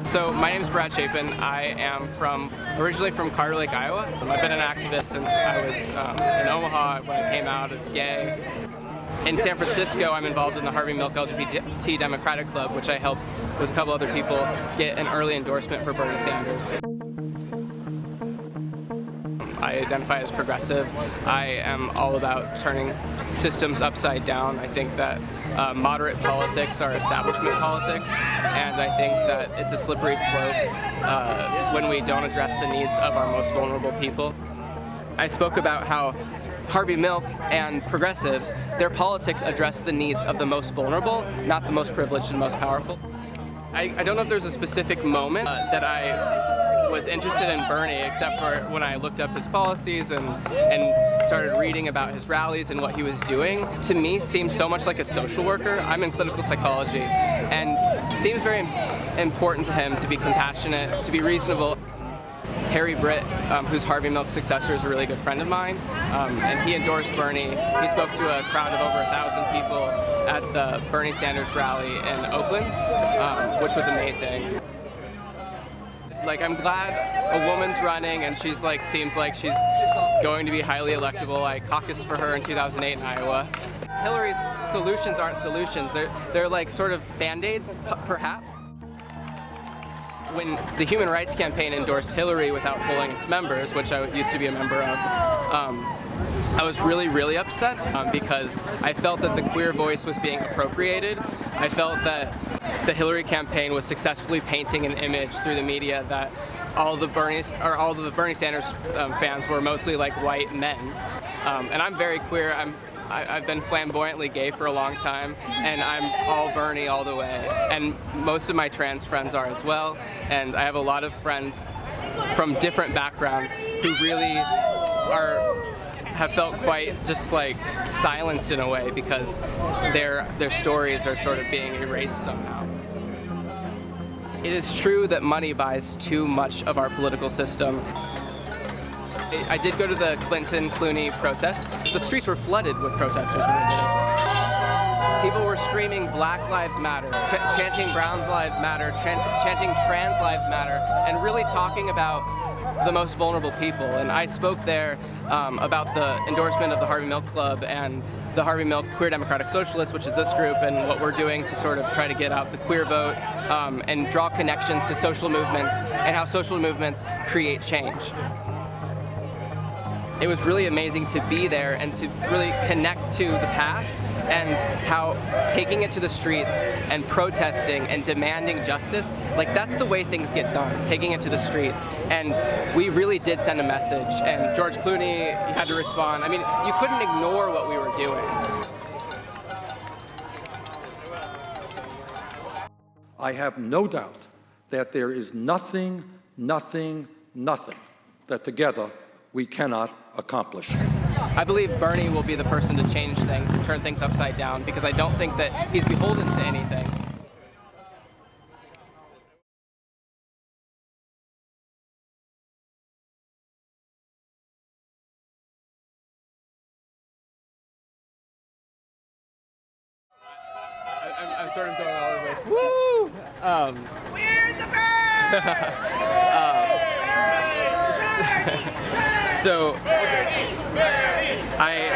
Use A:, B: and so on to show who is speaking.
A: So my name is Brad Chapin. I am originally from Carter Lake, Iowa. I've been an activist since I was in Omaha when I came out as gay. In San Francisco, I'm involved in the Harvey Milk LGBT Democratic Club, which I helped with a couple other people get an early endorsement for Bernie Sanders. I identify as progressive. I am all about turning systems upside down. I think that moderate politics are establishment politics, and I think that it's a slippery slope when we don't address the needs of our most vulnerable people. I spoke about how Harvey Milk and progressives, their politics address the needs of the most vulnerable, not the most privileged and most powerful. I don't know if there's a specific moment that I was interested in Bernie, except for when I looked up his policies and started reading about his rallies and what he was doing. To me, seemed so much like a social worker. I'm in clinical psychology, and it seems very important to him to be compassionate, to be reasonable. Harry Britt, who's Harvey Milk's successor, is a really good friend of mine, and he endorsed Bernie. He spoke to a crowd of over 1,000 people at the Bernie Sanders rally in Oakland, which was amazing. Like, I'm glad a woman's running, and she's like, seems like she's going to be highly electable. I caucused for her in 2008 in Iowa. Hillary's solutions aren't solutions. They're like sort of band-aids, perhaps. When the Human Rights Campaign endorsed Hillary without polling its members, which I used to be a member of, I was really, really upset because I felt that the queer voice was being appropriated. I felt that the Hillary campaign was successfully painting an image through the media that all the Bernie Sanders fans were mostly like white men, and I'm very queer. I've been flamboyantly gay for a long time, and I'm all Bernie all the way. And most of my trans friends are as well, and I have a lot of friends from different backgrounds who really have felt quite just like silenced in a way because their stories are sort of being erased somehow. It is true that money buys too much of our political system. I did go to the Clinton-Clooney protest. The streets were flooded with protesters when I did it. People were screaming Black Lives Matter, chanting Brown Lives Matter, chanting Trans Lives Matter, and really talking about the most vulnerable people. And I spoke there about the endorsement of the Harvey Milk Club and the Harvey Milk Queer Democratic Socialist, which is this group, and what we're doing to sort of try to get out the queer vote and draw connections to social movements and how social movements create change. It was really amazing to be there and to really connect to the past and how taking it to the streets and protesting and demanding justice, like that's the way things get done, taking it to the streets. And we really did send a message, and George Clooney had to respond. I mean, you couldn't ignore what we were doing.
B: I have no doubt that there is nothing that together we cannot accomplish.
A: I believe Bernie will be the person to change things and turn things upside down because I don't think that he's beholden to anything. I'm sort of going all over the place. Woo!
C: Where's the bird?
A: So I